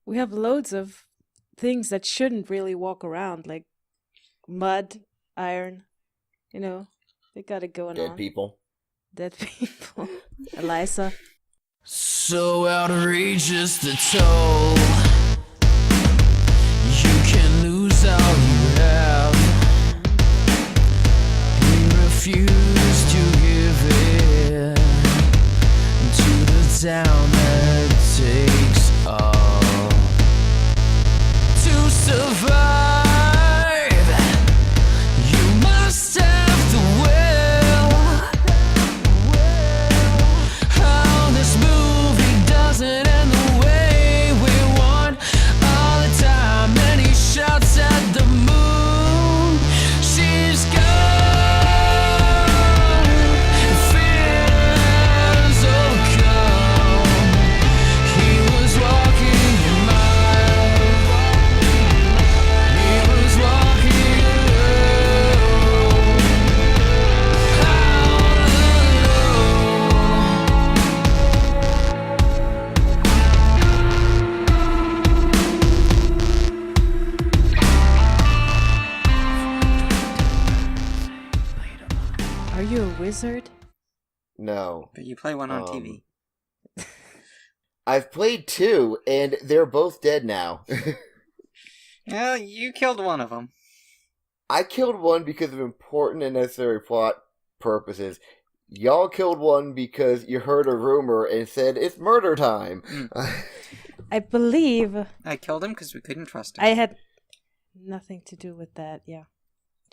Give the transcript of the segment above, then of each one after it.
We have loads of things that shouldn't really walk around, like mud, iron. They got it going Dead on. people. Dead people. Elisa. So outrageous the toll. You can lose all you have. We refuse to give in to the town that takes all. To survive, you must have the will. How this movie doesn't end the way we want. All the time, and he shouts at the moon. She's gone. Fears overcome. He was walking in mine. He was walking alone. Are you a wizard? No. But you play one on TV. I've played 2, and they're both dead now. Yeah, you killed one of them. I killed one because of important and necessary plot purposes. Y'all killed one because you heard a rumor and said, it's murder time. I believe I killed him because we couldn't trust him. I had nothing to do with that, yeah.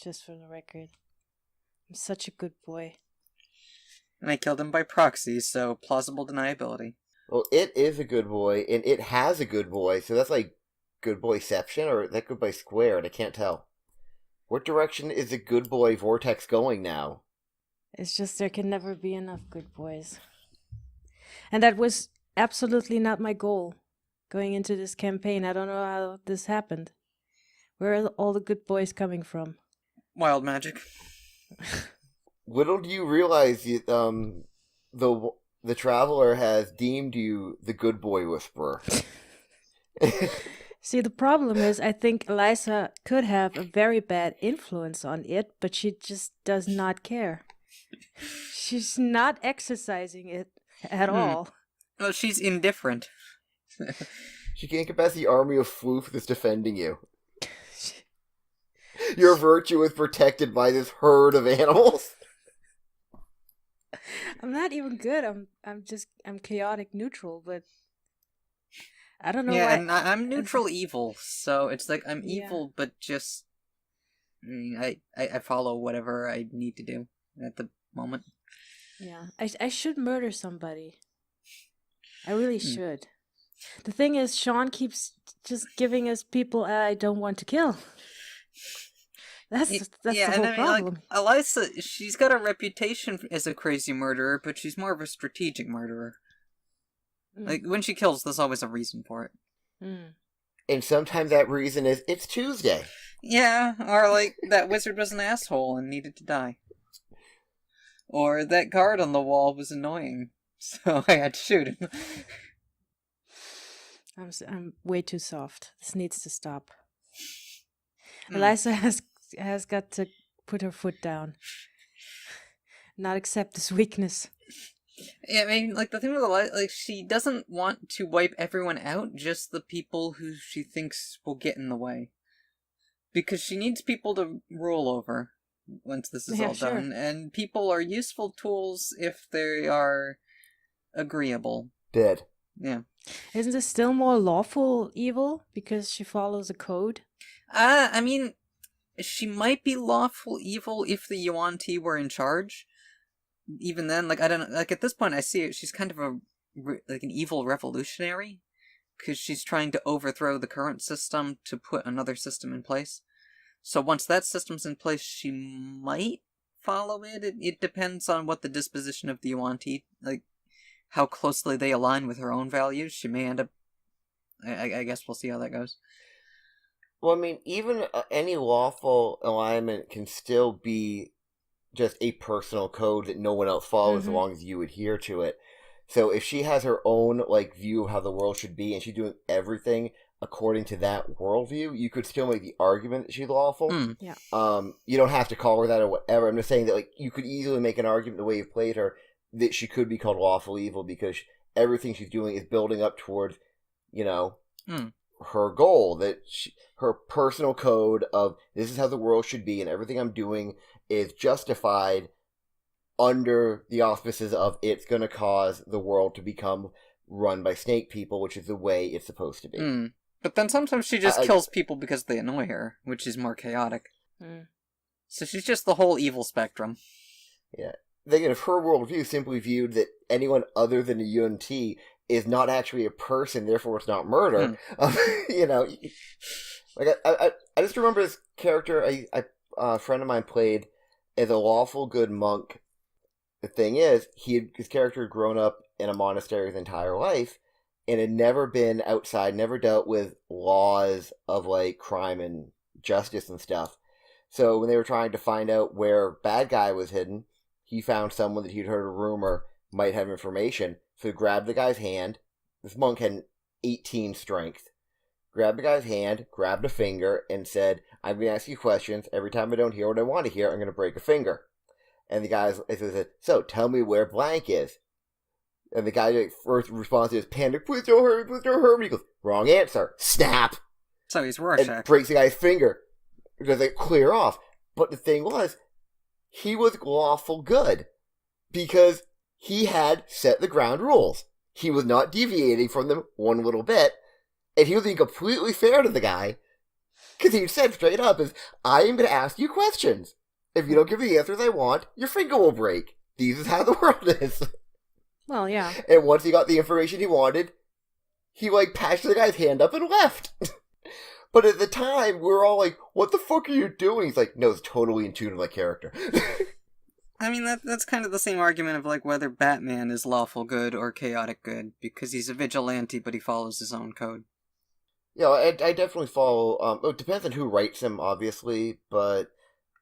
Just for the record. I'm such a good boy. And I killed him by proxy, so plausible deniability. Well, it is a good boy, and it has a good boy, so that's like good boyception, or that good boy squared, I can't tell. What direction is the good boy vortex going now? It's just there can never be enough good boys. And that was absolutely not my goal going into this campaign. I don't know how this happened. Where are all the good boys coming from? Wild magic. Little do you realize the Traveler has deemed you the good boy whisperer. See, the problem is I think Elisa could have a very bad influence on it, but she just does not care. She's not exercising it at all. Well, she's indifferent. She can't get past the army of floof that's defending you. Your virtue is protected by this herd of animals. I'm not even good. I'm chaotic neutral, but I don't know why. Yeah, and I'm neutral evil, so it's like I'm evil, but just I follow whatever I need to do at the moment. Yeah, I should murder somebody. I really should. The thing is, Sean keeps just giving us people I don't want to kill. That's the whole problem. Like, Elisa, she's got a reputation as a crazy murderer, but she's more of a strategic murderer. Like, when she kills, there's always a reason for it. And sometimes that reason is, it's Tuesday. Yeah, or like, that wizard was an asshole and needed to die. Or that guard on the wall was annoying, so I had to shoot him. I'm way too soft. This needs to stop. Elisa has got to put her foot down. Not accept this weakness. Yeah, I mean, like, the thing with Elisa, like, she doesn't want to wipe everyone out, just the people who she thinks will get in the way. Because she needs people to rule over once this is all done. And people are useful tools if they are agreeable. Dead. Yeah. Isn't this still more lawful evil because she follows a code? I mean, she might be lawful evil if the Yuan Ti were in charge. Even then, like, I don't know, like, at this point I see it, she's kind of an evil revolutionary. Because she's trying to overthrow the current system to put another system in place. So once that system's in place, she might follow it. It depends on what the disposition of the Yuan Ti, like, how closely they align with her own values. She may end up... I guess we'll see how that goes. Well, I mean, even any lawful alignment can still be just a personal code that no one else follows as long as you adhere to it. So if she has her own like view of how the world should be, and she's doing everything according to that worldview, you could still make the argument that she's lawful. Yeah. You don't have to call her that or whatever. I'm just saying that like you could easily make an argument the way you've played her that she could be called lawful evil because everything she's doing is building up towards, her goal, that her personal code of this is how the world should be, and everything I'm doing is justified under the auspices of it's going to cause the world to become run by snake people, which is the way it's supposed to be. But then sometimes she just kills people because they annoy her, which is more chaotic. So she's just the whole evil spectrum. Yeah. Then if her worldview simply viewed that anyone other than a UNT is not actually a person, therefore it's not murder, like I just remember this character a friend of mine played as a lawful good monk. The thing is, his character had grown up in a monastery his entire life and had never been outside, never dealt with laws of like crime and justice and stuff. So when they were trying to find out where bad guy was hidden, he found someone that he'd heard a rumor might have information. So he grabbed the guy's hand. This monk had an 18 strength. Grabbed the guy's hand, grabbed a finger, and said, I'm going to ask you questions. Every time I don't hear what I want to hear, I'm going to break a finger. And the guy said, so tell me where blank is. And the guy first responds to his panic, please don't hurt me, please don't hurt me. He goes, wrong answer. Snap. So he's Rorschach. And breaks the guy's finger. Does it clear off? But the thing was, he was lawful good. Because he had set the ground rules. He was not deviating from them one little bit. And he was being completely fair to the guy. Because he said straight up, I am going to ask you questions. If you don't give me the answers I want, your finger will break. This is how the world is. Well, yeah. And once he got the information he wanted, he, patched the guy's hand up and left. But at the time, we were all like, what the fuck are you doing? He's like, no, it's totally in tune with my character. I mean, that's kind of the same argument of, whether Batman is lawful good or chaotic good, because he's a vigilante, but he follows his own code. Yeah, I definitely follow, it depends on who writes him, obviously, but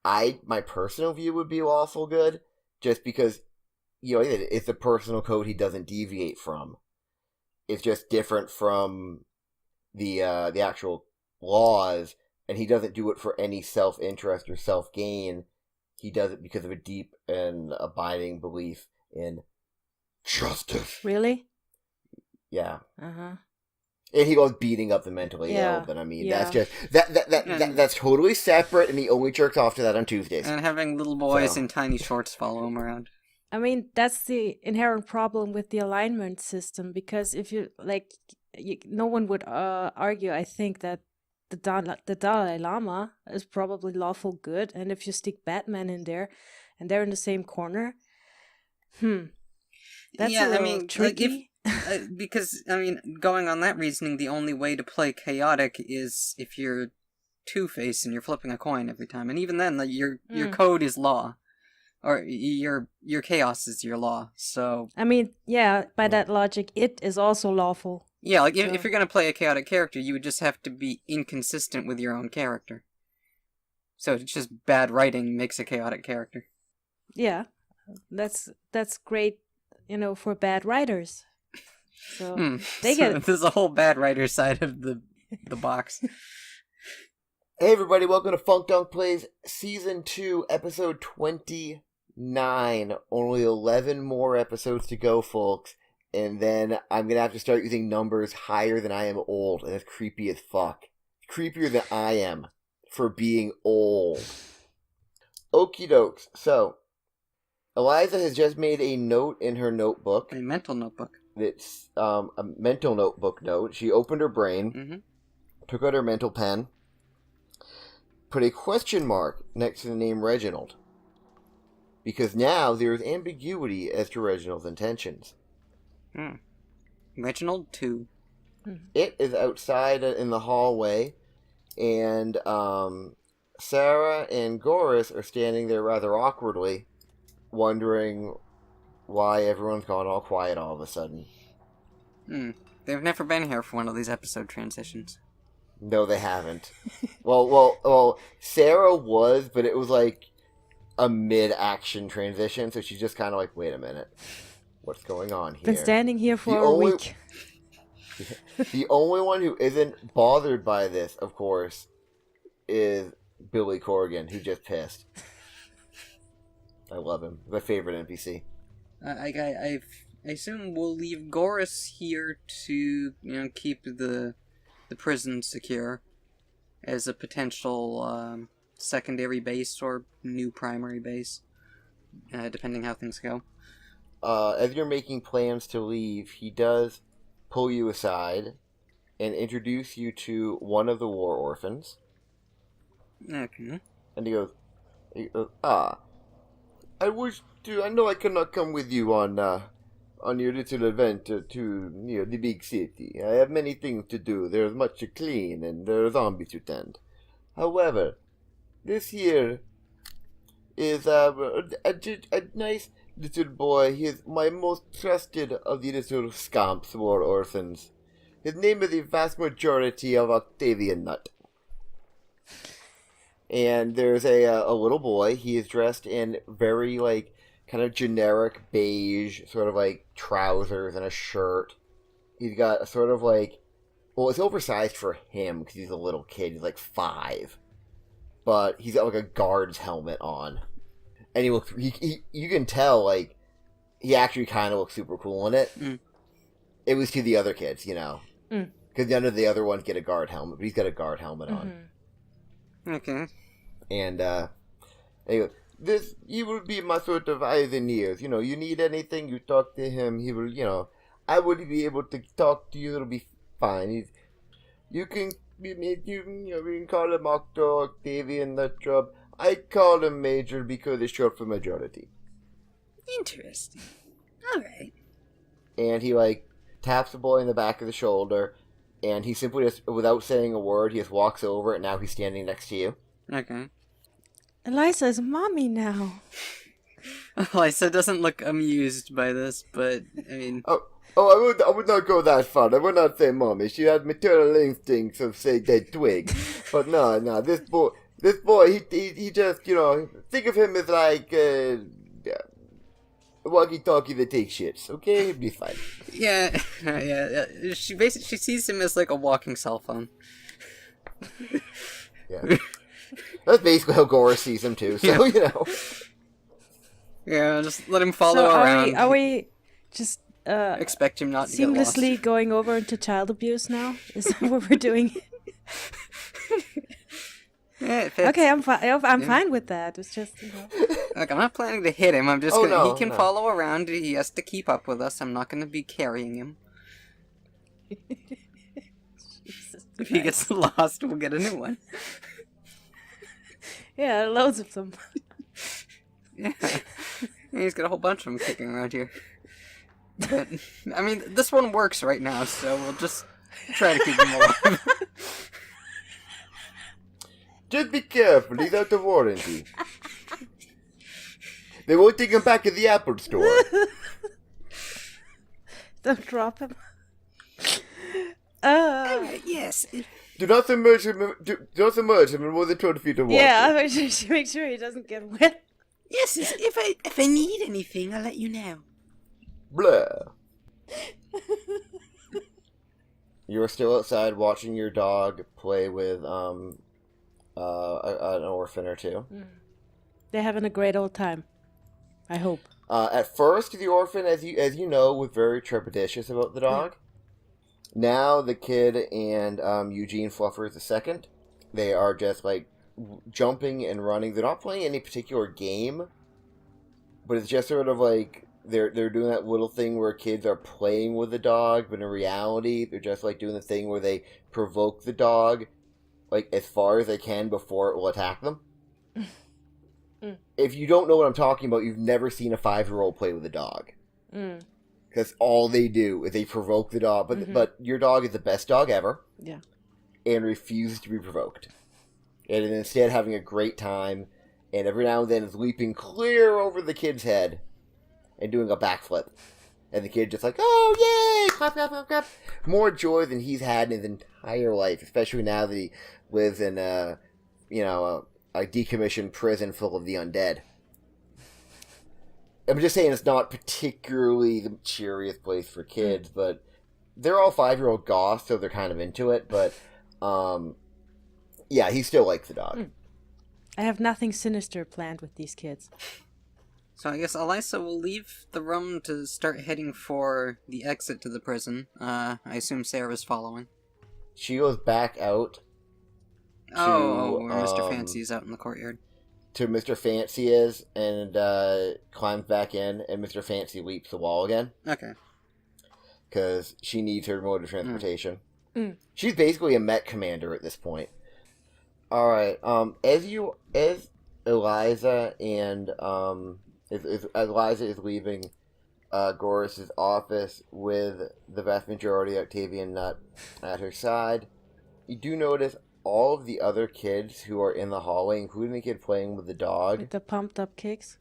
my personal view would be lawful good, just because, it's a personal code he doesn't deviate from. It's just different from the actual laws, and he doesn't do it for any self-interest or self-gain. He does it because of a deep and abiding belief in justice. Really? Yeah. Uh-huh. And he goes beating up the mentally ill, but I mean, that's just, that's totally separate, and he only jerks off to that on Tuesdays. And having little boys in tiny shorts follow him around. I mean, that's the inherent problem with the alignment system, because if you, no one would argue, I think, that the Dalai Lama is probably lawful good, and if you stick Batman in there, and they're in the same corner, that's a little tricky. Because, going on that reasoning, the only way to play chaotic is if you're Two-Face and you're flipping a coin every time. And even then, your code is law. Or your chaos is your law, so... I mean, yeah, by that logic, it is also lawful. Yeah, if you're gonna play a chaotic character, you would just have to be inconsistent with your own character. So it's just bad writing makes a chaotic character. Yeah, that's great, for bad writers. So they get. There's a whole bad writer side of the box. Hey everybody, welcome to Funk Dunk Plays Season 2, Episode 29. Only 11 more episodes to go, folks. And then I'm going to have to start using numbers higher than I am old. And that's creepy as fuck. Creepier than I am for being old. Okie dokes. So, Eliza has just made a note in her notebook. A mental notebook. It's a mental notebook note. She opened her brain, took out her mental pen, put a question mark next to the name Reginald. Because now there is ambiguity as to Reginald's intentions. Reginald 2. It is outside in the hallway, and Sarah and Goris are standing there rather awkwardly, wondering why everyone's gone all quiet all of a sudden. They've never been here for one of these episode transitions. No, they haven't. well, Sarah was, but it was like a mid-action transition, so she's just kind of like, wait a minute. what's going on here. Been standing here for The a only- week. The only one who isn't bothered by this, of course, is Billy Corgan, who just pissed. I love him. My favorite NPC. I assume we'll leave Gorus here to keep the prison secure as a potential secondary base or new primary base, depending how things go. As you're making plans to leave, he does pull you aside and introduce you to one of the war orphans. Okay. And he goes, I know I cannot come with you on your little event to the big city. I have many things to do. There's much to clean, and there are zombies to tend. However, this here is a nice little boy. He is my most trusted of the little scamps war orphans. His name is the vast majority of Octavian Nut. And there's a little boy. He is dressed in very, kind of generic beige, sort of, trousers and a shirt. He's got a sort of, well, it's oversized for him because he's a little kid. He's, 5. But he's got, a guard's helmet on. And you can tell, he actually kind of looks super cool in it. Mm. It was to the other kids, Because none of the other ones get a guard helmet, but he's got a guard helmet on. Okay. And, anyway, he will be my sort of eyes and ears. You need anything, you talk to him. He will, I will be able to talk to you. It'll be fine. You can call him Octavian, that job. I call him Major because it's short for majority. Interesting. Alright. And he, taps the boy in the back of the shoulder, and he simply just, without saying a word, he just walks over, and now he's standing next to you. Okay. Elisa is mommy now. Elisa doesn't look amused by this, but, I mean... I would not go that far. I would not say mommy. She had maternal instincts of, say, dead twig. But no, this boy, he just, think of him as walkie-talkie that takes shits, okay? He'll be fine. Yeah. She sees him as, a walking cell phone. Yeah. That's basically how Gora sees him, too, so, Yeah, just let him follow So around. are we just Expect him not to get seamlessly lost. going over into child abuse now? Is that what we're doing? Yeah, it fits. Okay, I'm fine with that. It's just Look, I'm not planning to hit him. I'm just Oh, gonna. no, he can no. follow around. He has to keep up with us. I'm not gonna be carrying him. Jesus If he Christ. gets lost, we'll get a new one. Yeah, loads of them. Yeah. He's got a whole bunch of them kicking around here. But, I mean, this one works right now, so we'll just try to keep him alive. Just be careful, he's out of warranty. They won't take him back at the Apple store. Don't drop him. Yes. Do not submerge him in more than 12 feet of water. Yeah, make sure he doesn't get wet. Yes, if I need anything, I'll let you know. Blah. You're still outside watching your dog play with an orphan or two. They're having a great old time. I hope. At first, the orphan, as you know, was very trepidatious about the dog. Now, the kid and Eugene Fluffers II, they are just jumping and running. They're not playing any particular game, but it's just sort of they're doing that little thing where kids are playing with the dog, but in reality, they're just doing the thing where they provoke the dog as far as they can before it will attack them. If you don't know what I'm talking about, you've never seen a 5-year-old play with a dog. Because all they do is they provoke the dog. But your dog is the best dog ever. Yeah. And refuses to be provoked. And is instead having a great time. And every now and then is leaping clear over the kid's head. And doing a backflip. And the kid just oh, yay! Clap, clap, clap, clap. More joy than he's had in his entire life. Especially now that he lives in, a decommissioned prison full of the undead. I'm just saying it's not particularly the cheeriest place for kids, but they're all 5-year-old goths, so they're kind of into it. But yeah, he still likes the dog. I have nothing sinister planned with these kids. So I guess Elisa will leave the room to start heading for the exit to the prison. I assume Sarah's following. She goes back out. Where Mr. Fancy is out in the courtyard. To Mr. Fancy is, and climbs back in, and Mr. Fancy leaps the wall again. Okay. Because she needs her mode of transportation. She's basically a Met commander at this point. Alright, as Eliza and, as Eliza is leaving Goris's office with the vast majority of Octavian Nut at her side, you do notice all of the other kids who are in the hallway, including the kid playing with the dog. With the pumped up kicks?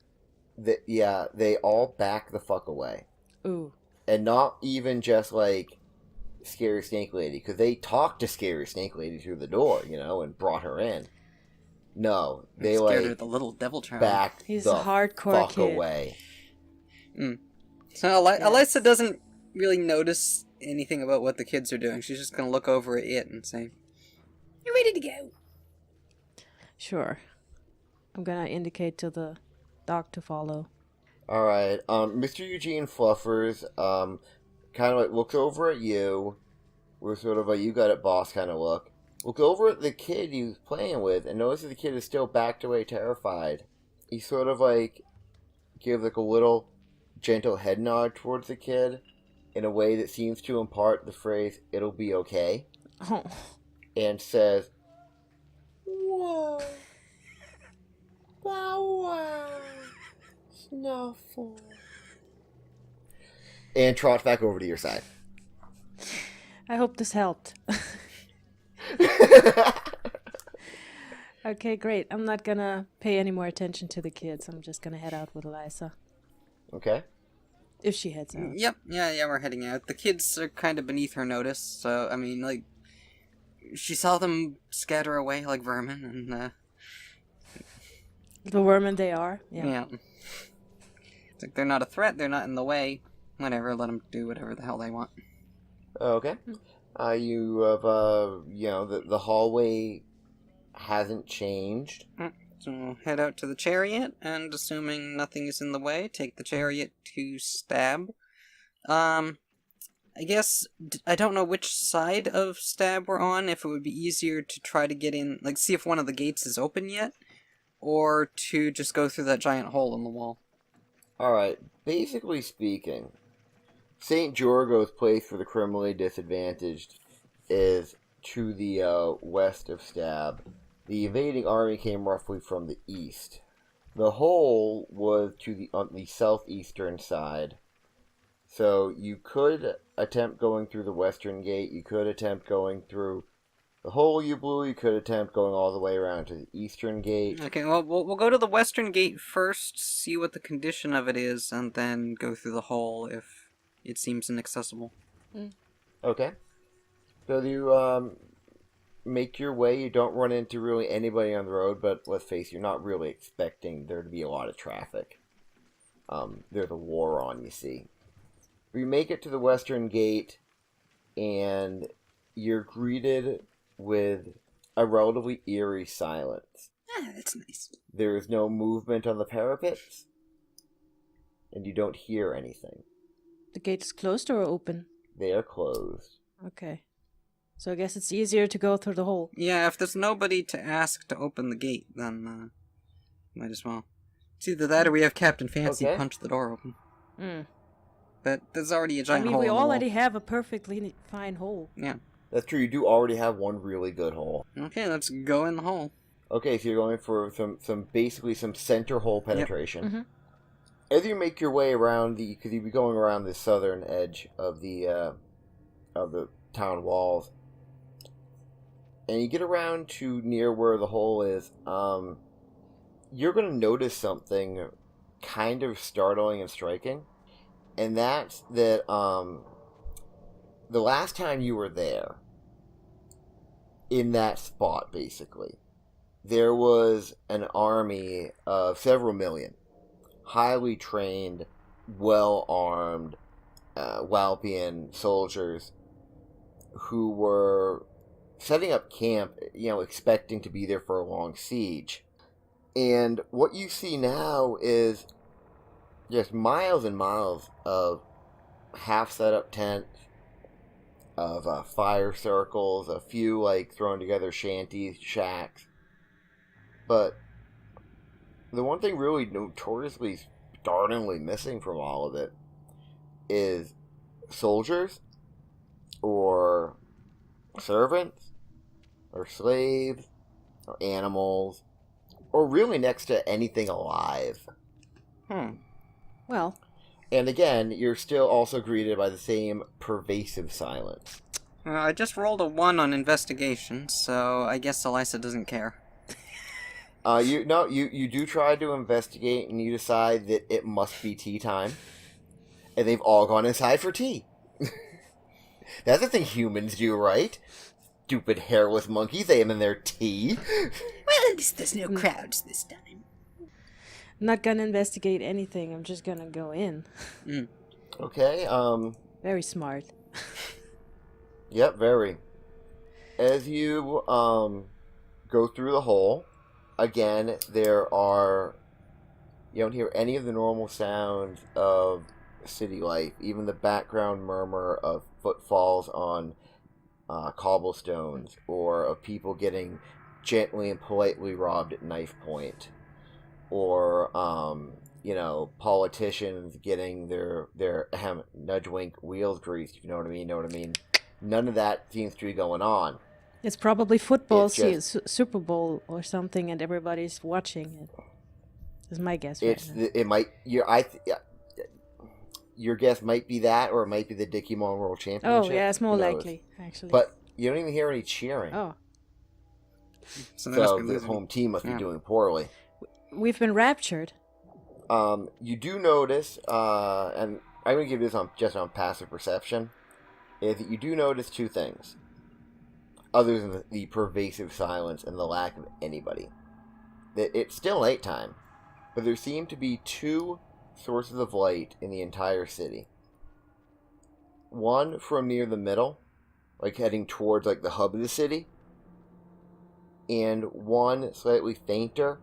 They all back the fuck away. Ooh. And not even just like Scary Snake Lady, because they talked to Scary Snake Lady through the door, and brought her in. No, they scared her, the little devil child. Back He's the a hardcore fuck kid. away. So Elisa doesn't really notice anything about what the kids are doing. She's just gonna look over at it and say, "You're ready to go." Sure. I'm gonna indicate to the dog to follow. Alright, Mr. Eugene Fluffers, kind of like looks over at you, with sort of a you got it boss kind of look. Looks over at the kid he was playing with, and notices the kid is still backed away terrified. He sort of like gives like a little gentle head nod towards the kid, in a way that seems to impart the phrase, "It'll be okay." Oh. And says, "Whoa, bow wow, snuffle," and trots back over to your side. I hope this helped. Okay, great. I'm not gonna pay any more attention to the kids. I'm just gonna head out with Elisa. Okay. If she heads out. Yep, yeah, we're heading out. The kids are kind of beneath her notice, so, I mean, like, she saw them scatter away like vermin, and, The vermin they are? Yeah. It's like, they're not a threat, they're not in the way. Whatever, let them do whatever the hell they want. Okay. You have, the hallway hasn't changed. So we'll head out to the chariot, and assuming nothing is in the way, take the chariot to Stab. I guess, I don't know which side of Stab we're on, if it would be easier to try to get in, like, see if one of the gates is open yet, or to just go through that giant hole in the wall. Alright, basically speaking, St. Jorgo's place for the criminally disadvantaged is to the west of Stab. The invading army came roughly from the east. The hole was on the southeastern side. So you could attempt going through the western gate, you could attempt going through the hole you blew, you could attempt going all the way around to the eastern gate. Okay, well, we'll go to the western gate first, see what the condition of it is, and then go through the hole if it seems inaccessible. Okay. So you make your way. You don't run into really anybody on the road, but let's face it, you're not really expecting there to be a lot of traffic. There's a war on, you see. You make it to the western gate, and you're greeted with a relatively eerie silence. That's nice. There is no movement on the parapets, and you don't hear anything. The gate is closed or open? They are closed. Okay. So I guess it's easier to go through the hole. Yeah, if there's nobody to ask to open the gate, then might as well. It's either that or we have Captain Fancy punch the door open. But there's already a giant hole. We in the wall. already have a perfectly fine hole. Yeah. That's true, you do already have one really good hole. Okay, let's go in the hole. Okay, so you're going for some center hole penetration. Yep. Mm-hmm. As you make your way around because you'd be going around the southern edge of the town walls, and you get around to near where the hole is, you're going to notice something kind of startling and striking, and that's that the last time you were there, in that spot, basically, there was an army of several million highly trained, well-armed Walpian soldiers who were setting up camp, expecting to be there for a long siege. And what you see now is just miles and miles of half set up tents, of fire circles, a few thrown together shanties, shacks. But the one thing really notoriously startlingly missing from all of it is soldiers or servants or slaves or animals or really next to anything alive. Well, and again, you're still also greeted by the same pervasive silence. I just rolled a 1 on investigation, so I guess Elisa doesn't care. You do try to investigate, and you decide that it must be tea time, and they've all gone inside for tea. That's the thing humans do, right? Stupid hairless monkeys, they am in their tea. Well, at least there's no crowds this time. I'm not gonna investigate anything. I'm just gonna go in. Okay, Very smart. Yep, very. As you, go through the hole, again, you don't hear any of the normal sounds of city life, even the background murmur of footfalls on cobblestones, or of people getting gently and politely robbed at knife point, or politicians getting their nudge wink wheels greased, if you know what I mean. None of that seems to be going on. It's probably football, Super Bowl or something, and everybody's watching it. Is my guess. Your guess might be that, or it might be the Dickimon World Championship. Oh yeah, it's more likely actually. But you don't even hear any cheering. Oh, so the home team must be doing poorly. We've been raptured. You do notice, and I'm going to give this just on passive perception, is that you do notice two things, other than the pervasive silence and the lack of anybody. That it's still nighttime, but there seem to be two sources of light in the entire city. One from near the middle, heading towards the hub of the city, and one slightly fainter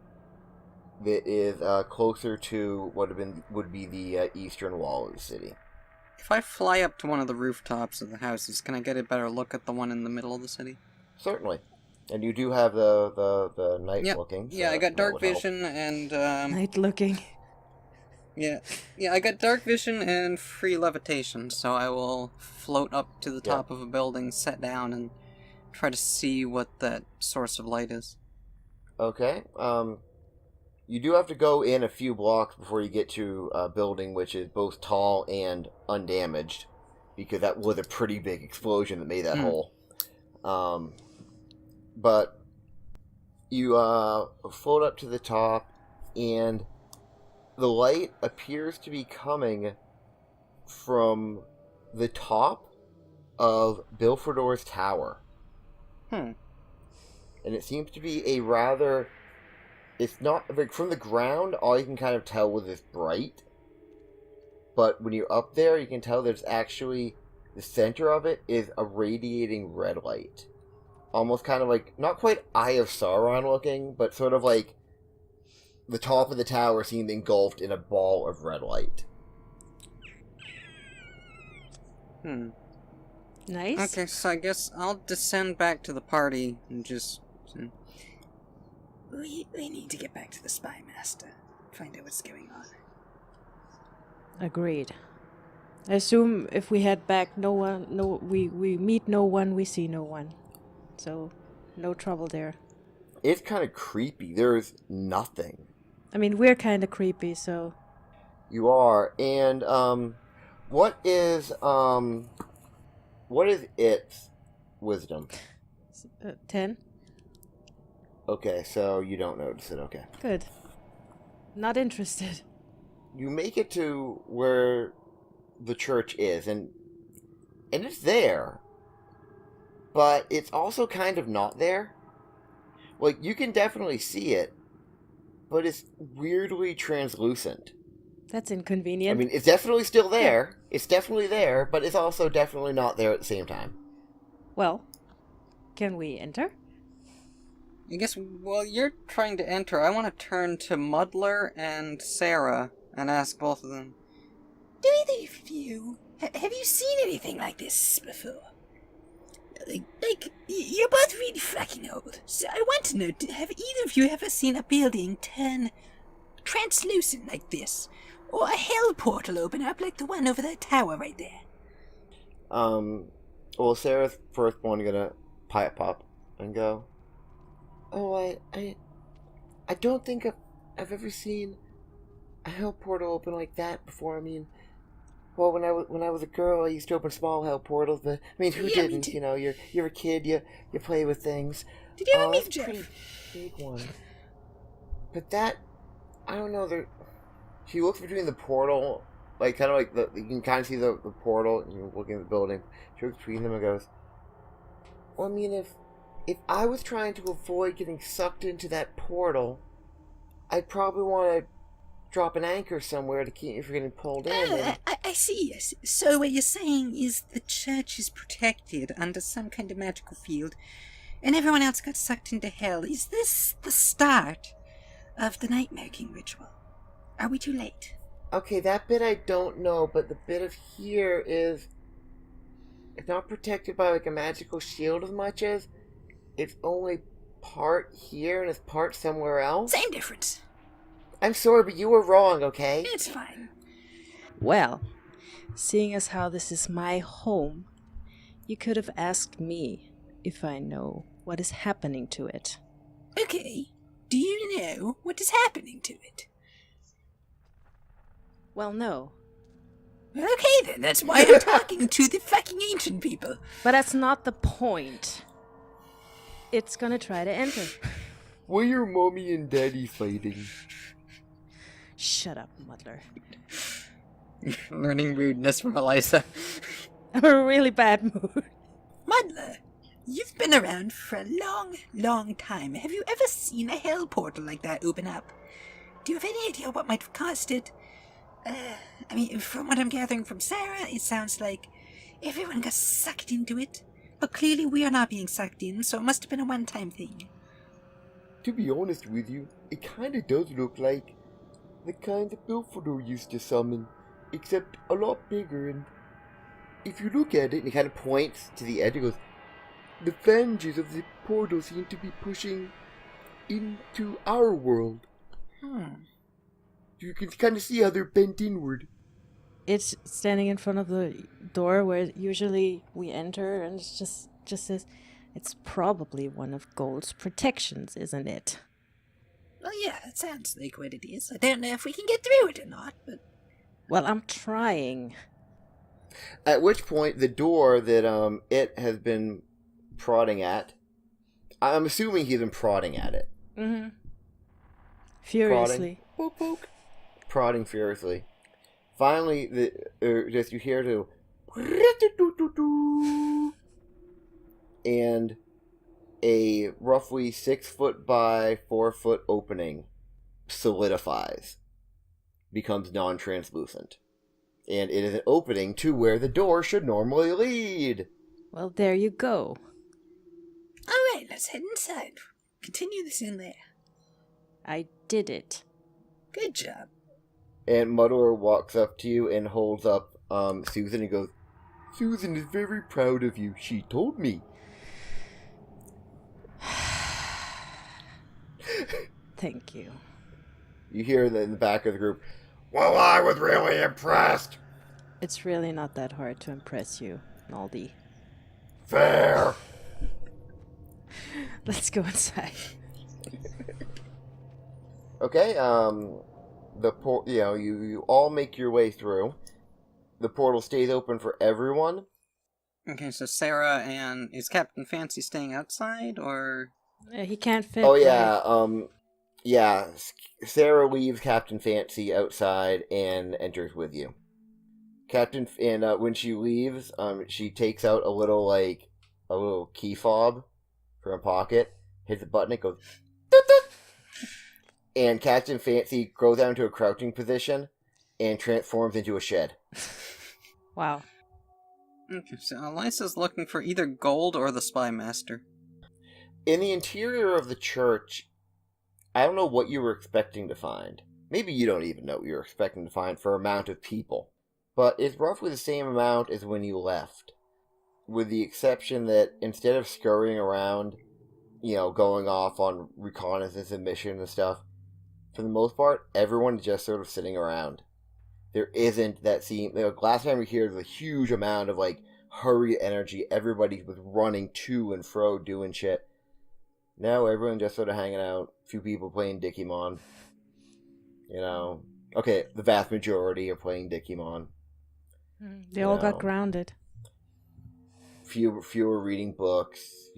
that is closer to what would be the eastern wall of the city. If I fly up to one of the rooftops of the houses, can I get a better look at the one in the middle of the city? Certainly. And you do have the night looking. So yeah, I got dark vision and... Night looking. Yeah, I got dark vision and free levitation, so I will float up to the top of a building, sit down, and try to see what that source of light is. Okay. You do have to go in a few blocks before you get to a building which is both tall and undamaged, because that was a pretty big explosion that made that hole. But you float up to the top, and the light appears to be coming from the top of Bilfordor's tower. And it seems to be a rather... It's not... from the ground, all you can kind of tell was it's bright. But when you're up there, you can tell there's actually... The center of it is a radiating red light. Almost kind of not quite Eye of Sauron looking, but sort of the top of the tower seemed engulfed in a ball of red light. Nice. Okay, so I guess I'll descend back to the party and just... We need to get back to the Spy Master. Find out what's going on. Agreed. I assume if we head back, we meet no one, we see no one. So, no trouble there. It's kind of creepy. There's nothing. I mean, we're kind of creepy, so... You are. And, what is its wisdom? 10. Okay, so you don't notice it, okay. Good. Not interested. You make it to where the church is, and it's there. But it's also kind of not there. You can definitely see it, but it's weirdly translucent. That's I inconvenient. mean, it's definitely still there. It's definitely there, but it's also definitely not there at the same time. Well, can we enter? I guess while you're trying to enter, I want to turn to Muddler and Sarah and ask both of them. Do either of you have you seen anything like this before? You're both really fucking old, so I want to know, have either of you ever seen a building turn translucent like this? Or a hell portal open up like the one over that tower right there? Well, Sarah's first one gonna pipe up and go, "Oh, I don't think I've ever seen a hell portal open like that before. I mean, well, when I was a girl, I used to open small hell portals, but I mean, who Yeah, me didn't? too. You know, you're a kid, you play with things. Did you ever That's meet a Jeff? pretty big one. But that, I don't know. She looks between the portal, like kind of like you can kind of see the portal, and you're looking at the building. She looks between them and goes, "Well, I mean, if I was trying to avoid getting sucked into that portal, I'd probably want to drop an anchor somewhere to keep me from getting pulled in." And I see, yes. So what you're saying is the church is protected under some kind of magical field, and everyone else got sucked into hell. Is this the start of the night-making ritual? Are we too late? okay, that bit I don't know, but the bit of here is it's not protected by like a magical shield as much as it's only part here and it's part somewhere else. Same difference. I'm sorry, but you were wrong, okay? It's fine. Well, seeing as how this is my home, you could have asked me if I know what is happening to it. Okay. Do you know what is happening to it? Well, no. Okay then, that's why I'm talking to the fucking ancient people. But that's not the point. It's gonna try to enter. Why are mommy and daddy fighting? Shut up, Muddler. Learning rudeness from Elisa. I'm in a really bad mood. Muddler, you've been around for a long, long time. Have you ever seen a hell portal like that open up? Do you have any idea what might have caused it? I mean, from what I'm gathering from Sarah, it sounds like everyone got sucked into it. But clearly we are not being sucked in, so it must have been a one-time thing. To be honest with you, it kinda does look like the kind that Belfodor used to summon, except a lot bigger, and if you look at it, and he kind of points to the edge, he goes, the phalanges of the portal seem to be pushing into our world. You can kind of see how they're bent inward. It's standing in front of the door where usually we enter, and it just says, it's probably one of Gold's protections, isn't it? Well, yeah, that sounds like what it is. I don't know if we can get through it or not, but... Well, I'm trying. At which point, the door that it has been prodding at, I'm assuming he's been prodding at it. Mm-hmm. Furiously. Poke, poke. Prodding furiously. Finally, just you hear to, and a roughly 6 foot by 4 foot opening solidifies, becomes non-translucent, and it is an opening to where the door should normally lead. Well, there you go. Alright, let's head inside. Continue this in there. I did it. Good job. And Muddler walks up to you and holds up Susan and goes, Susan is very proud of you. She told me. Thank you. You hear in the back of the group, well, I was really impressed. It's really not that hard to impress you, Naldi. Fair. Let's go inside. Okay, you all make your way through. The portal stays open for everyone. Okay, so Sarah and... Is Captain Fancy staying outside, or... He can't fit. Oh yeah, Sarah leaves Captain Fancy outside and enters with you. When she leaves, she takes out a little key fob from her pocket, hits a button, it goes, doot, doot, and Captain Fancy goes down to a crouching position and transforms into a shed. Wow. Okay, so Elisa's looking for either gold or the Spy Master. In the interior of the church, I don't know what you were expecting to find. Maybe you don't even know what you were expecting to find for amount of people. But it's roughly the same amount as when you left. With the exception that instead of scurrying around, going off on reconnaissance and mission and stuff, for the most part, everyone is just sort of sitting around. There isn't that scene. Last time we were here, there's a huge amount of, hurried energy. Everybody was running to and fro, doing shit. Now everyone just sort of hanging out. A few people playing Dickimon. Okay, the vast majority are playing Dickimon. They all got grounded. Fewer reading books.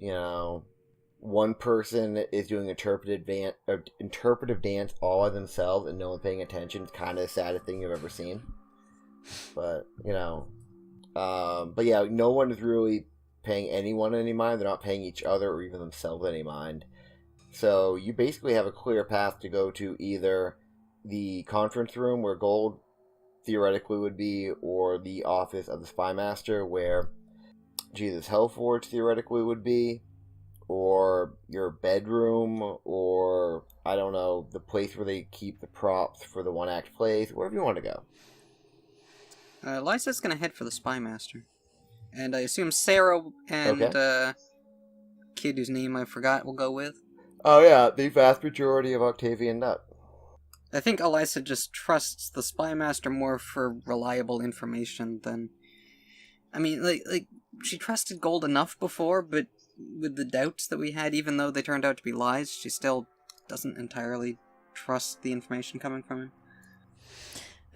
One person is doing interpretive dance all by themselves and no one paying attention. It's kind of the saddest thing you've ever seen. But no one is really paying anyone any mind. They're not paying each other or even themselves any mind. So you basically have a clear path to go to either the conference room where gold theoretically would be, or the office of the Spy Master where Jesus Hellforge theoretically would be, or your bedroom, or, I don't know, the place where they keep the props for the one-act plays, wherever you want to go. Elisa's gonna head for the Spy Master. And I assume Sarah and kid whose name I forgot will go with. Oh yeah, the vast majority of Octavian Nut. I think Elisa just trusts the Spy Master more for reliable information than... I mean, she trusted Gold enough before, but with the doubts that we had, even though they turned out to be lies, she still doesn't entirely trust the information coming from him.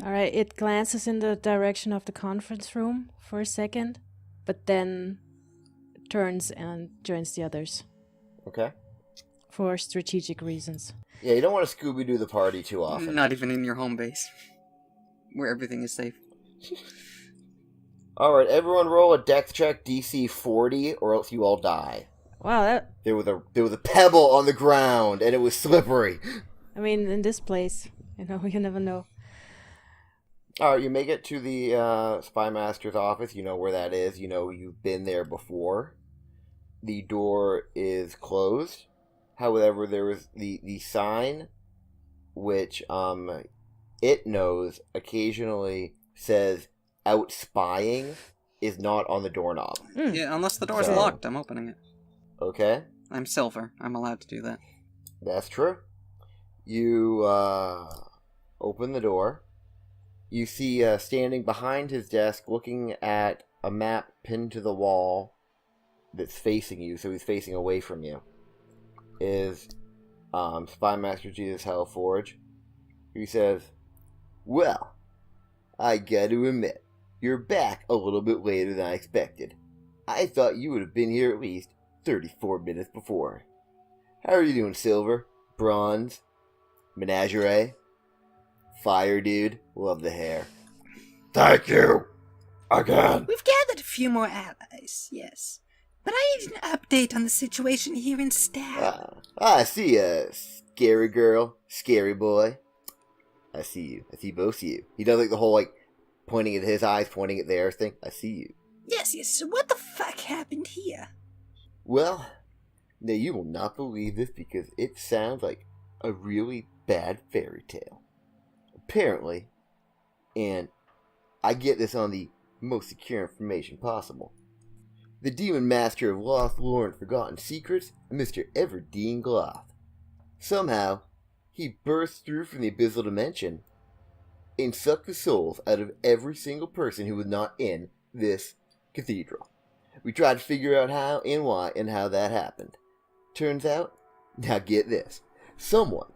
Alright, it glances in the direction of the conference room for a second, but then turns and joins the others. Okay. For strategic reasons. Yeah, you don't want to Scooby-Doo the party too often. Not even in your home base, where everything is safe. Alright, everyone roll a dex check DC 40, or else you all die. Wow, There was a pebble on the ground, and it was slippery. I mean, in this place, you never know. Alright, you make it to the Spy Master's office. You know where that is. You know you've been there before. The door is closed. However, there is the sign, which it knows occasionally says out spying, is not on the doorknob. Yeah, unless the door's locked, I'm opening it. Okay. I'm silver. I'm allowed to do that. That's true. You open the door. You see standing behind his desk, looking at a map pinned to the wall that's facing you, so he's facing away from you, is Spy Master Jesus Hellforge. He says, "Well, I gotta admit, you're back a little bit later than I expected. I thought you would have been here at least 34 minutes before. How are you doing, Silver? Bronze? Menagerie? Fire dude? Love the hair." "Thank you! Again!" We've gathered a few more allies, yes. But I need an update on the situation here in Stab. I see a scary girl, scary boy. I see you. I see both of you. He does the whole, pointing at his eyes, pointing at theirs thing. I see you. Yes, so what the fuck happened here? Well, now you will not believe this because it sounds like a really bad fairy tale. Apparently, and I get this on the most secure information possible, the Demon Master of Lost Lore and Forgotten Secrets, Mr. Everdeen Gloth. Somehow, he burst through from the Abyssal Dimension and sucked the souls out of every single person who was not in this cathedral. We tried to figure out how and why and how that happened. Turns out, now get this, someone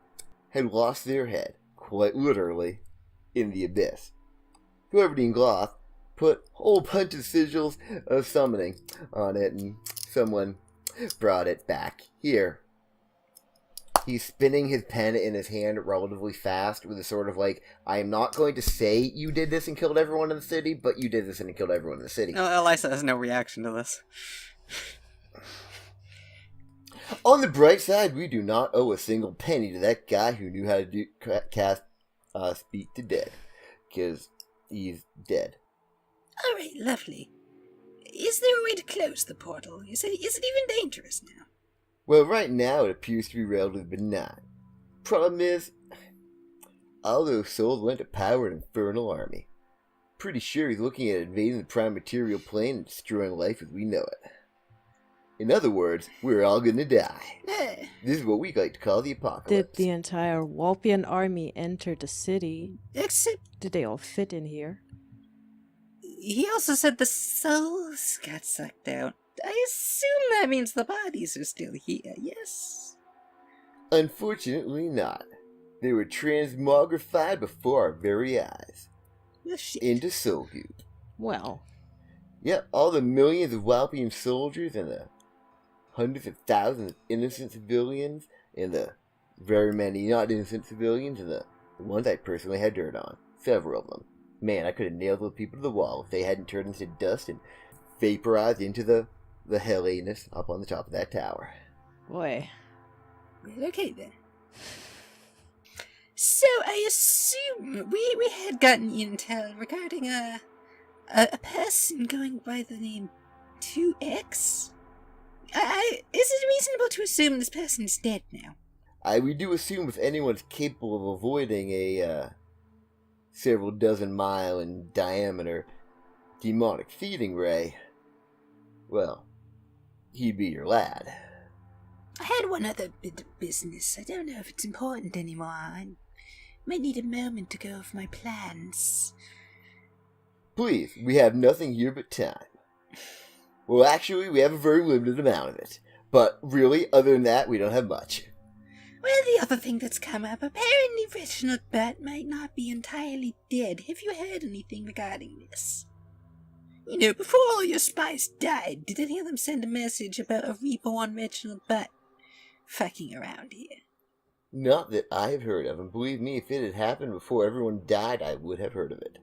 had lost their head, quite literally, in the abyss. Whoever Dean Gloth put a whole bunch of sigils of summoning on it, and someone brought it back here. He's spinning his pen in his hand relatively fast with a sort of I am not going to say you did this and killed everyone in the city, but you did this and killed everyone in the city. Elisa has no reaction to this. On the bright side, we do not owe a single penny to that guy who knew how to cast Speak to Dead. because he's dead. All right, lovely. Is there a way to close the portal? Is it even dangerous now? Well, right now it appears to be relatively benign. Problem is, all those souls went to power an infernal army. Pretty sure he's looking at invading the prime material plane and destroying life as we know it. In other words, we're all gonna die. This is what we like to call the apocalypse. Did the entire Walpian army enter the city? Except Did they all fit in here? he also said the souls got sucked out. I assume that means the bodies are still here, yes? Unfortunately not. They were transmogrified before our very eyes. Well, shit. Into soul goop. Well, Yep, all the millions of Walpian soldiers and the hundreds of thousands of innocent civilians and the very many not innocent civilians and the ones I personally had dirt on. Several of them. Man, I could have nailed those people to the wall if they hadn't turned into dust and vaporized into the helliness up on the top of that tower. boy. Well, okay then. So I assume we had gotten intel regarding a person going by the name 2X. Is it reasonable to assume this person's dead now? We do assume if anyone's capable of avoiding a several dozen mile in diameter demonic feeding ray, well, he'd be your lad. I had one other bit of business. I don't know if it's important anymore. I might need a moment to go over my plans. Please, we have nothing here but time. Well, actually, we have a very limited amount of it. But really, other than that, we don't have much. Well, the other thing that's come up, apparently Reginald Butt might not be entirely dead. Have you heard anything regarding this? You know, before all your spies died, did any of them send a message about a reborn Reginald Butt fucking around here? Not that I have heard of, and believe me, if it had happened before everyone died, I would have heard of it.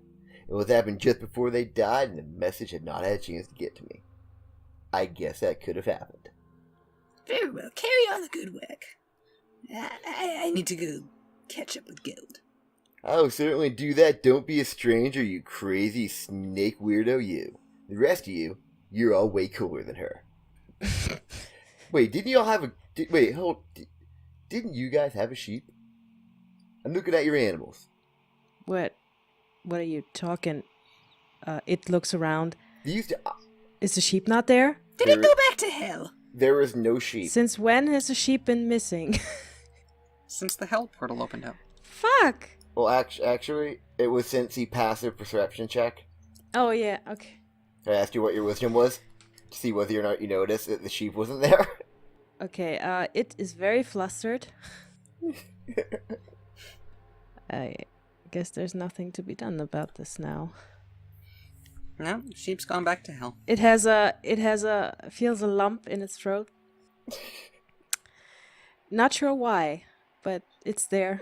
It was happened just before they died, and the message had not had a chance to get to me. I guess that could have happened. Very well, carry on the good work. I need to go catch up with Gold. I'll certainly do that. Don't be a stranger, you crazy snake weirdo, you. The rest of you, you're all way cooler than her. Wait, didn't you all have a... Didn't you guys have a sheep? I'm looking at your animals. What are you talking? It looks around. They used to... Is the sheep not there? Did it go back to hell? There is no sheep. Since when has the sheep been missing? Since the hell portal opened up. Fuck! Well, actually, it was since the passive perception check. Oh, yeah, okay. I asked you what your wisdom was, to see whether or not you noticed that the sheep wasn't there. Okay, it is very flustered. I guess there's nothing to be done about this now. No, sheep's gone back to hell. It feels a lump in its throat. Not sure why, but it's there.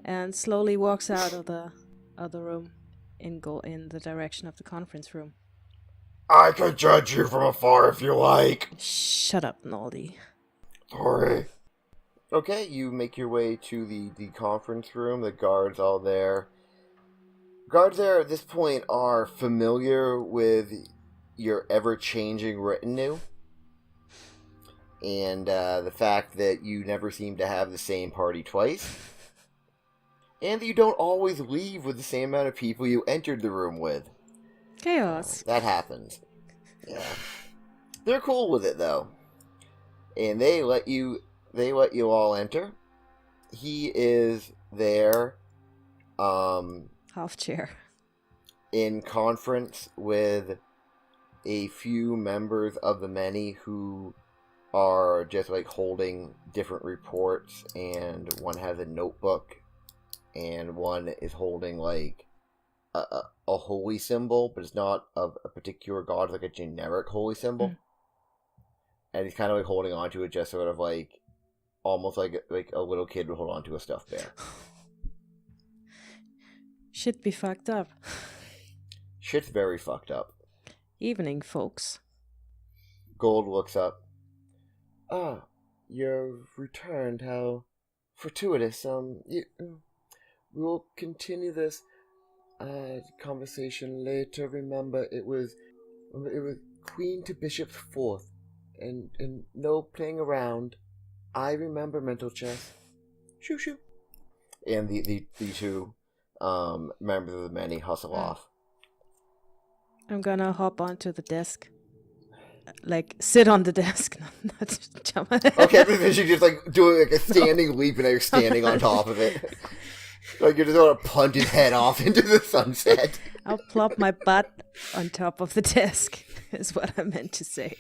And slowly walks out of the other room in the direction of the conference room. I can judge you from afar if you like. Shut up, Naldi. Sorry. Okay, you make your way to the conference room. The guards all there. Guards there at this point are familiar with your ever-changing retinue. And the fact that you never seem to have the same party twice. And that you don't always leave with the same amount of people you entered the room with. Chaos. That happens. Yeah. They're cool with it, though. And they let you all enter. He is there, Half chair. in conference with a few members of the many who are just like holding different reports, and one has a notebook, and one is holding like a holy symbol, but it's not of a particular god, it's like a generic holy symbol. Mm. And he's kind of like holding on to it, just sort of like almost like a little kid would hold on to a stuffed bear. Shit be fucked up. Shit's very fucked up. Evening, folks. Gold looks up. Ah, you've returned. How fortuitous. We'll continue this conversation later. Remember, it was Queen to Bishop's fourth, and no playing around. I remember mental chess. Shoo shoo. And the two members of the many hustle off. I'm gonna hop onto the desk. Like, sit on the desk, not just jump. Okay, but then you're just like doing like a standing leap and you're standing on top of it. Like you're just gonna punch his head off into the sunset. I'll plop my butt on top of the desk, is what I meant to say.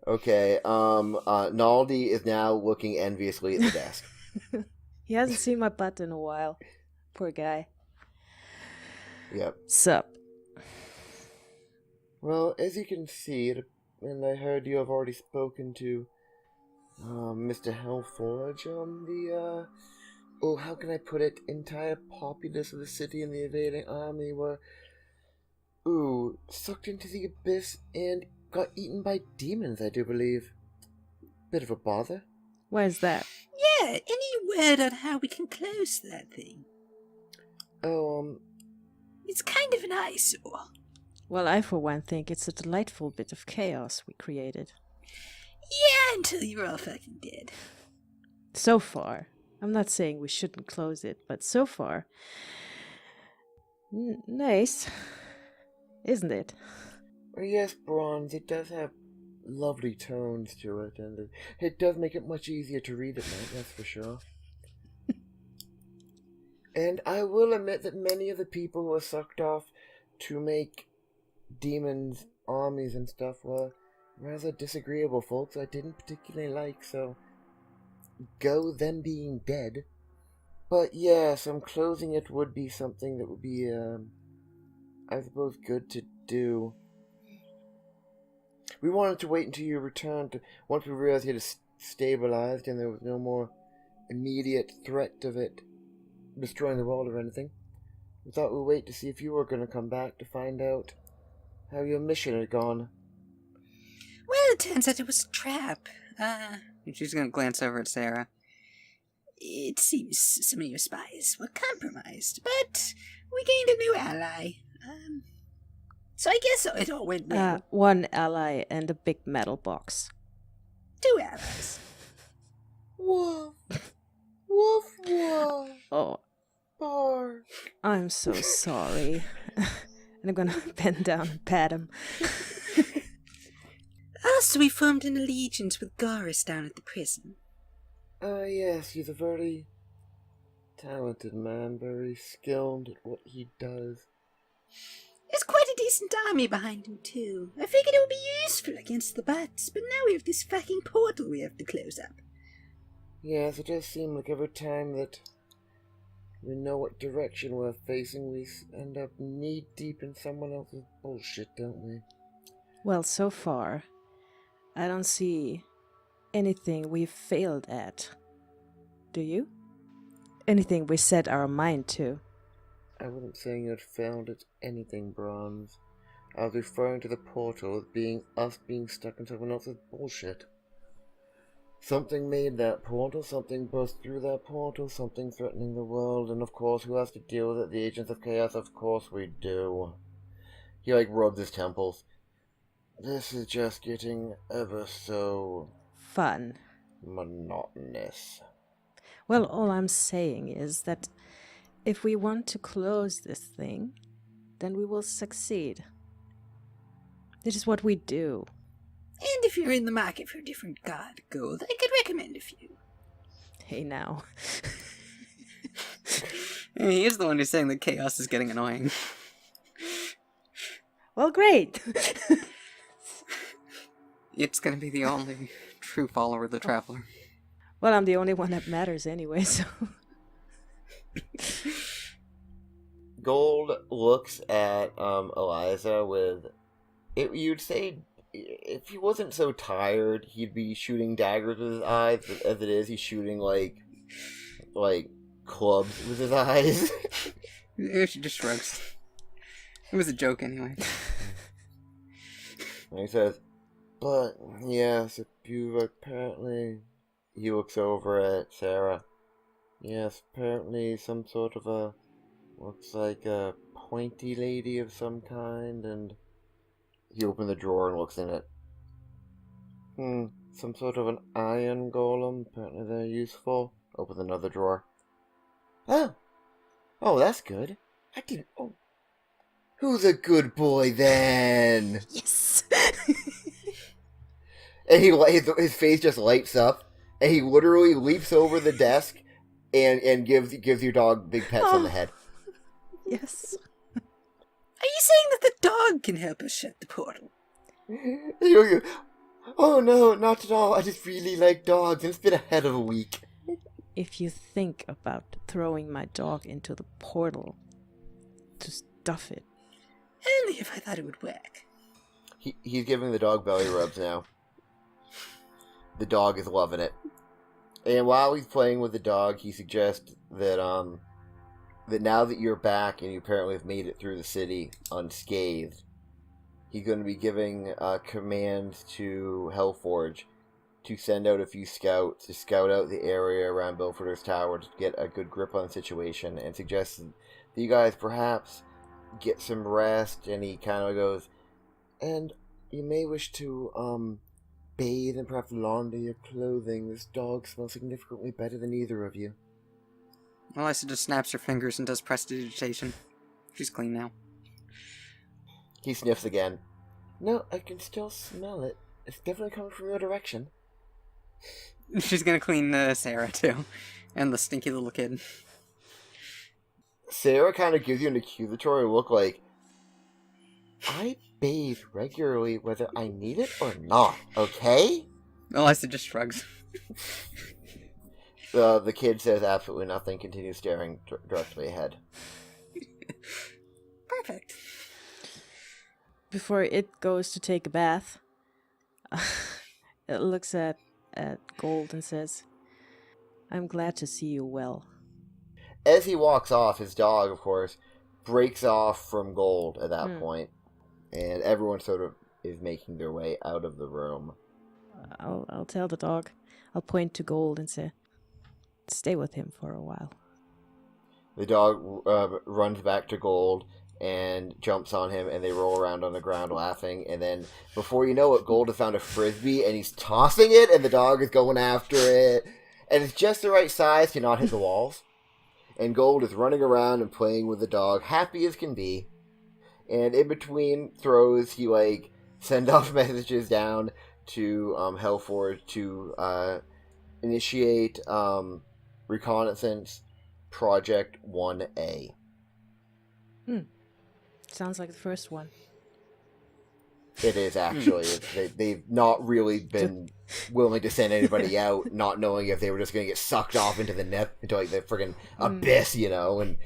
Okay, Naldi is now looking enviously at the desk. He hasn't seen my butt in a while. Poor guy. Yep. Sup? Well, as you can see, and I heard you have already spoken to Mr. Hellforge, how can I put it? Entire populace of the city and the invading army were, sucked into the abyss and got eaten by demons, I do believe. Bit of a bother. Where's that? Yeah, any word on how we can close that thing? It's kind of an eyesore. Well, I for one think it's a delightful bit of chaos we created. Yeah, until you're all fucking dead. So far. I'm not saying we shouldn't close it, but so far... nice. Isn't it? Yes, Bronze, it does have lovely tones to it, and it does make it much easier to read at night, that's for sure. And I will admit that many of the people who were sucked off to make demons, armies, and stuff were rather disagreeable folks I didn't particularly like, so go them being dead. But yes, closing it would be something that would be, I suppose, good to do. We wanted to wait until you returned, once we realized you had stabilized and there was no more immediate threat of it destroying the world or anything. We thought we'd wait to see if you were going to come back to find out how your mission had gone. Well, it turns out it was a trap. She's gonna glance over at Sarah. It seems some of your spies were compromised, but we gained a new ally. So I guess it all went well. One ally and a big metal box. 2 allies. Woof. Woof woof. Oh, Bark. I'm so sorry. And I'm gonna bend down and pat him. Also, we formed an allegiance with Garis down at the prison. Yes, he's a very talented man, very skilled at what he does. There's quite a decent army behind him, too. I figured it would be useful against the bats, but now we have this fucking portal we have to close up. Yes, it does seem like every time that we know what direction we're facing, we end up knee-deep in someone else's bullshit, don't we? Well, so far, I don't see anything we've failed at. Do you? Anything we set our mind to? I wasn't saying you'd failed at anything, Bronze. I was referring to the portal as being us being stuck in someone else's bullshit. Something made that portal, something burst through that portal, something threatening the world, and of course, who has to deal with it? The Agents of Chaos, of course we do. He, rubs his temples. This is just getting ever so... Fun. monotonous. Well, all I'm saying is that if we want to close this thing, then we will succeed. This is what we do. And if you're in the market for a different god gold, I could recommend a few. Hey now. He is the one who's saying that chaos is getting annoying. Well, great. It's gonna be the only true follower of the Traveler. Well, I'm the only one that matters anyway, so... Gold looks at Elisa with... you'd say if he wasn't so tired, he'd be shooting daggers with his eyes, but as it is, he's shooting, like clubs with his eyes. She just shrugs. It was a joke anyway. And he says, but, yes, if you apparently... He looks over at Sarah. Yes, apparently some sort of a looks like a pointy lady of some kind, and he opens the drawer and looks in it. Some sort of an iron golem. Apparently they're useful. Open another drawer. Oh, that's good. I didn't... Oh. Who's a good boy, then? Yes. And his face just lights up, and he literally leaps over the desk and gives your dog big pets on the head. Yes. Are you saying that the dog can help us shut the portal? Oh no, not at all. I just really like dogs, and it's been a hell of a week. If you think about throwing my dog into the portal to stuff it. Only if I thought it would work. He's giving the dog belly rubs now. The dog is loving it. And while he's playing with the dog, he suggests that that now that you're back and you apparently have made it through the city unscathed, he's going to be giving commands to Hellforge to send out a few scouts to scout out the area around Belford's Tower to get a good grip on the situation, and suggests that you guys perhaps get some rest. And he kind of goes, and you may wish to bathe and perhaps launder your clothing. This dog smells significantly better than either of you. Elisa just snaps her fingers and does prestidigitation. She's clean now. He sniffs again. No, I can still smell it. It's definitely coming from your direction. She's gonna clean Sarah too, and the stinky little kid. Sarah kind of gives you an accusatory look like, I bathe regularly whether I need it or not, okay? Elisa just shrugs. The kid says absolutely nothing, continues staring directly ahead. Perfect. Before it goes to take a bath, it looks at Gold and says, I'm glad to see you well. As he walks off, his dog, of course, breaks off from Gold at that point, and everyone sort of is making their way out of the room. I'll tell the dog. I'll point to Gold and say, stay with him for a while. The dog runs back to Gold and jumps on him, and they roll around on the ground laughing, and then before you know it, Gold has found a frisbee, and he's tossing it, and the dog is going after it, and it's just the right size to not hit the walls, and Gold is running around and playing with the dog, happy as can be, and in between throws, he, send off messages down to Hellforge to initiate reconnaissance Project 1A. Sounds like the first one. It is actually. They've not really been willing to send anybody out, not knowing if they were just going to get sucked off into the the friggin' abyss, and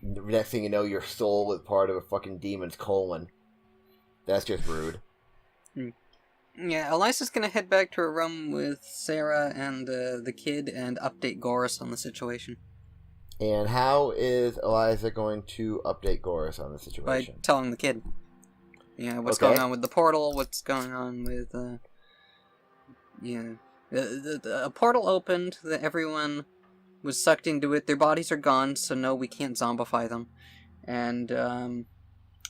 the next thing you know, your soul is part of a fucking demon's colon. That's just rude. Yeah, Elisa's gonna head back to her room with Sarah and the kid and update Goris on the situation. And how is Elisa going to update Goris on the By situation? telling the kid. Yeah, what's going on with the portal, what's going on with, a portal opened, that everyone was sucked into it, their bodies are gone, so no, we can't zombify them. And,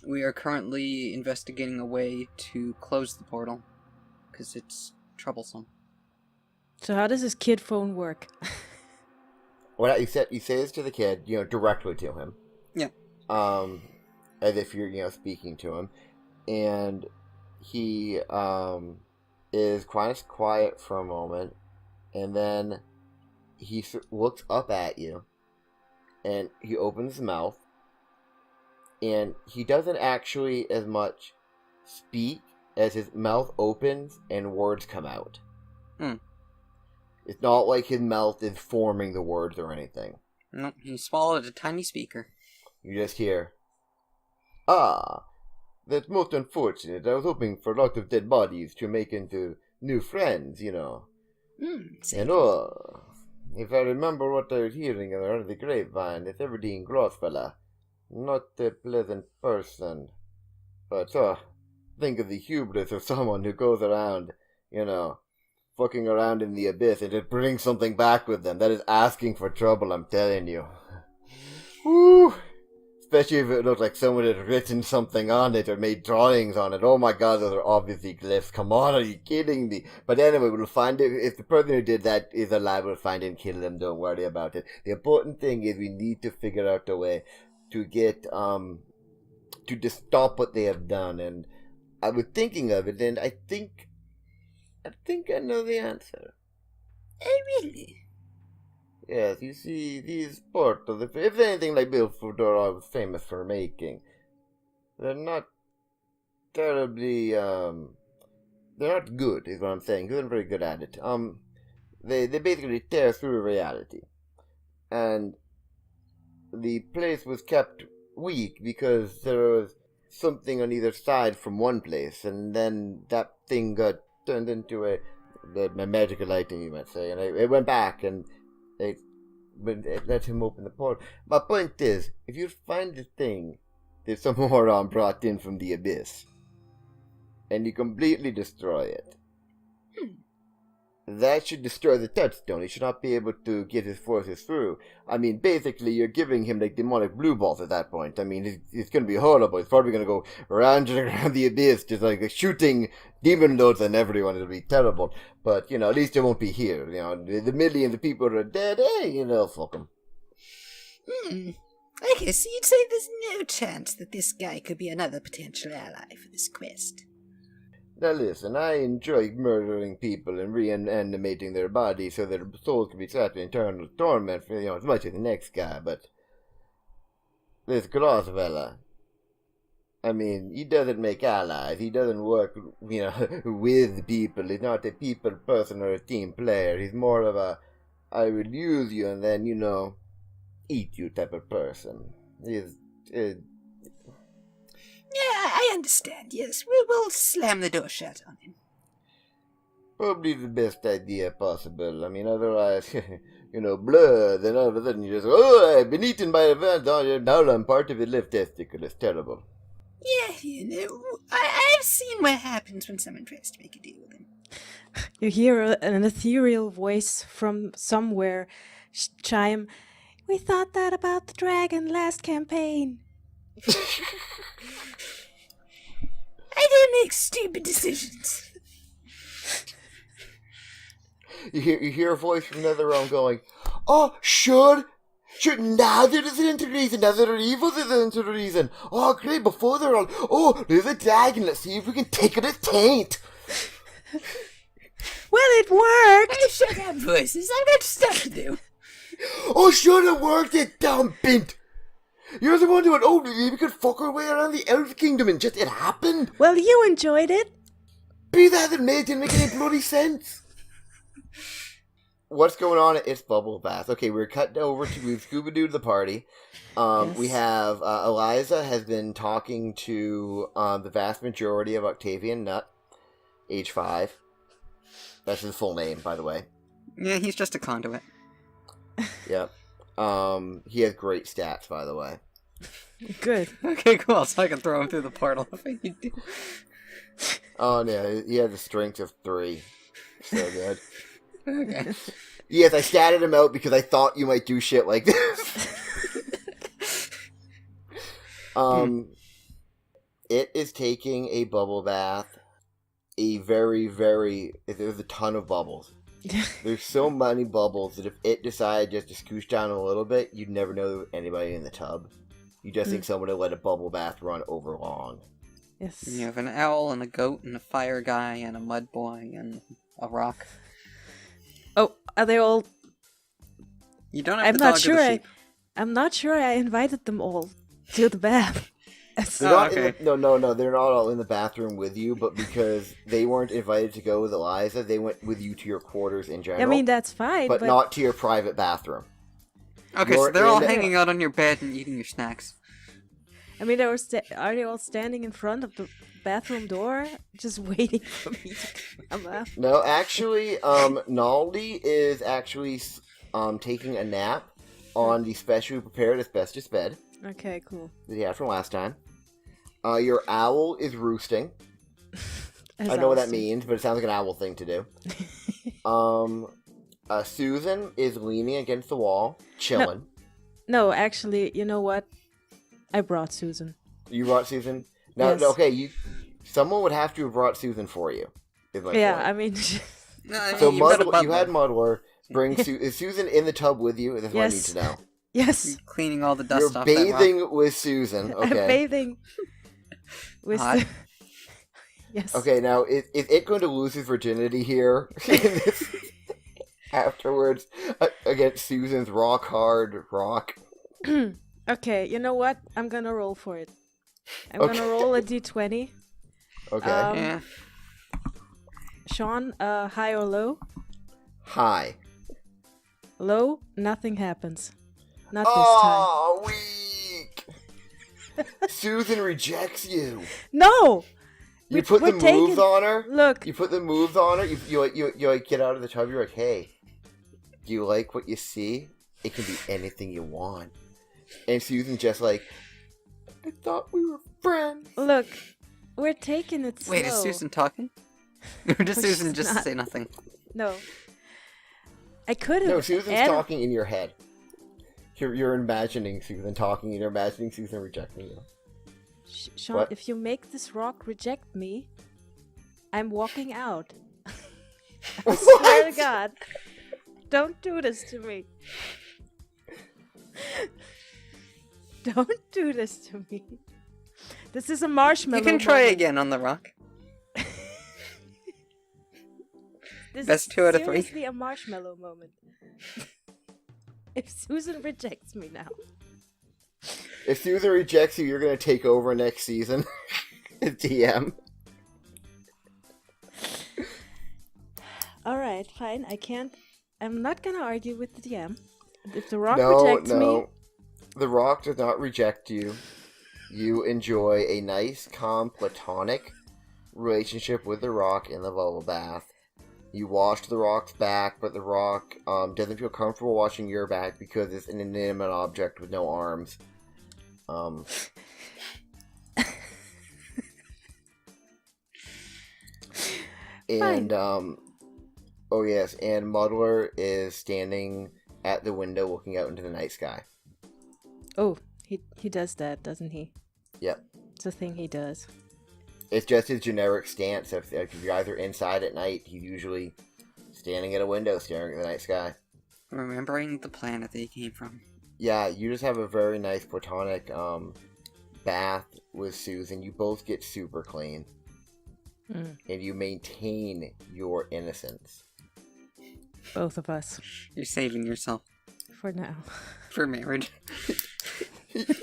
we are currently investigating a way to close the portal, because it's troublesome. So how does this kid phone work? Well, you say this to the kid, directly to him. Yeah. As if you're, speaking to him. And he, is quite quiet for a moment. And then he looks up at you. And he opens his mouth. And he doesn't actually as much speak as his mouth opens and words come out. It's not like his mouth is forming the words or anything. No, he swallowed a tiny speaker. You just hear, that's most unfortunate. I was hoping for a lot of dead bodies to make into new friends, And if I remember what I was hearing around the grapevine, it's Everdeen Grossfella. Not a pleasant person. But, think of the hubris of someone who goes around, fucking around in the abyss and just brings something back with them. That is asking for trouble, I'm telling you. Woo! Especially if it looked like someone had written something on it or made drawings on it. Oh my god, those are obviously glyphs. Come on, are you kidding me? But anyway, we'll find it. If the person who did that is alive, we'll find it and kill them. Don't worry about it. The important thing is we need to figure out a way to get, to just stop what they have done. And I was thinking of it, and I think I know the answer. Oh, really? Yes, you see, these portals, if anything like Milford are famous for making, they're not terribly, they're not good, is what I'm saying. They're not very good at it. They basically tear through reality. And the place was kept weak because there was something on either side from one place, and then that thing got turned into a magical item, you might say, and it went back, and it let him open the portal. My point is, if you find the thing that some moron brought in from the abyss, and you completely destroy it, that should destroy the touchstone. He should not be able to get his forces through. I mean, basically, you're giving him like demonic blue balls at that point. I mean, it's going to be horrible. He's probably going to go around and around the abyss, just like shooting demon loads on everyone. It'll be terrible. But, you know, at least it won't be here. You know, the millions of people who are dead, hey, you know, fuck them. Okay, so you'd say there's no chance that this guy could be another potential ally for this quest. Now listen, I enjoy murdering people and reanimating their bodies so their souls can be trapped in eternal torment for, you know, as much as the next guy, but this Gross fella, I mean, he doesn't make allies, he doesn't work, you know, with people, he's not a people person or a team player, he's more of a, I will use you and then, you know, eat you type of person. He's, Yeah, I understand, yes. We'll slam the door shut on him. probably the best idea possible. I mean, otherwise, you know, blood, then all of a sudden you just, oh, I've been eaten by a vent, now I'm part of the left testicle. It's terrible. Yeah, you know, I've seen what happens when someone tries to make a deal with him. You hear an ethereal voice from somewhere chime, "We thought that about the dragon last campaign." I don't make stupid decisions. You hear a voice from another realm going, oh, sure, now there isn't a reason, now there are evil, there isn't a reason. Oh, great, before they're all, oh, there's a dragon, let's see if we can take it as taint. Well, it worked! I shut up, voices. I've got stuff to do. Oh, sure, it worked, you dumb bint. You're the one who went, oh, we could fuck our way around the Elf Kingdom and just, it happened. Well, you enjoyed it. Be that as it may, it didn't make any bloody sense. What's going on at It's Bubble Bath? Okay, we're cutting over to, we've Scooby-Dooed the party. Yes. We have, Elisa has been talking to the vast majority of Octavian Nut, age 5. That's his full name, by the way. Yeah, he's just a conduit. Yep. He has great stats, by the way. Good. Okay, cool. So I can throw him through the portal if I need to. Oh, yeah, he has a strength of 3. So good. Okay. Yes, I statted him out because I thought you might do shit like this. It is taking a bubble bath. There's a ton of bubbles. There's so many bubbles that if it decided just to scooch down a little bit, you'd never know there was anybody in the tub. You just think someone would let a bubble bath run over long. Yes. You have an owl and a goat and a fire guy and a mud boy and a rock. Oh, are they all? You don't have I'm the not dog sure. or the sheep. I'm not sure I invited them all to the bath. They're not in the, they're not all in the bathroom with you, but because they weren't invited to go with Eliza, they went with you to your quarters in general. I mean, that's fine, but not to your private bathroom. Okay, so they're all hanging out on your bed and eating your snacks. I mean, are they all standing in front of the bathroom door, just waiting for me to come up? No, actually, Naldi is actually taking a nap on the specially prepared asbestos bed. Okay, cool. That he had from last time. Your owl is roosting. As I know what that owls do. means, but it sounds like an owl thing to do. Susan is leaning against the wall, chilling. No, actually, you know what? I brought Susan. You brought Susan? Now, Yes. okay, someone would have to have brought Susan for you. Is my Yeah, point. I mean, No, I mean, So you've got a you had butler. Muddler bring is Susan in the tub with you? That's what I need Yes. to know. yes, Cleaning all the dust You're off that rock. bathing with Susan. I'm Okay. bathing with. Hot. yes. Okay. Now, is it going to lose his virginity here afterwards against Susan's rock hard rock? Okay, you know what? I'm gonna roll for it. I'm Okay. gonna roll a d20. Okay. Yeah. Sean, high or low? Hi. Low, nothing happens. Not this time. Oh, weak. Susan rejects you. No! You put the we're taking- moves on her. Look, You put the moves on her. You like get out of the tub. You're like, hey, do you like what you see? It can be anything you want. And Susan's just like, I thought we were friends. look, we're taking it slow. Wait, is Susan talking? Or does No, Susan she's just not. say nothing? No. I could have. No, Susan's talking in your head. You're imagining Susan talking, and you're imagining Susan rejecting you. Sean, What? if you make this rock reject me, I'm walking out. I swear to God. Don't do this to me. Don't do this to me. This is a marshmallow. You can try moment. again on the rock. This Best is 2 out of 3. seriously a marshmallow moment. If Susan rejects me now. If Susan rejects you, you're gonna take over next season. DM. Alright, fine. I'm not gonna argue with the DM. If the rock No, rejects me, no. The Rock does not reject you. You enjoy a nice, calm, platonic relationship with the Rock in the bubble bath. You wash the Rock's back, but the Rock doesn't feel comfortable washing your back because it's an inanimate object with no arms. And oh yes, and Muddler is standing at the window looking out into the night sky. oh, he does that, doesn't he? Yep. It's a thing he does. It's just his generic stance. If you guys are inside at night, he's usually standing at a window staring at the night sky. Remembering the planet that he came from. Yeah, you just have a very nice platonic bath with Susan. You both get super clean. Mm, And you maintain your innocence. both of us. You're saving yourself For now. for marriage.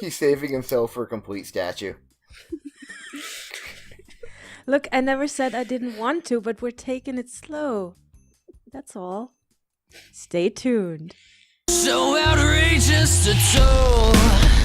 He's saving himself for a complete statue. Look, I never said I didn't want to, but we're taking it slow. That's all. Stay tuned. So outrageous to toll.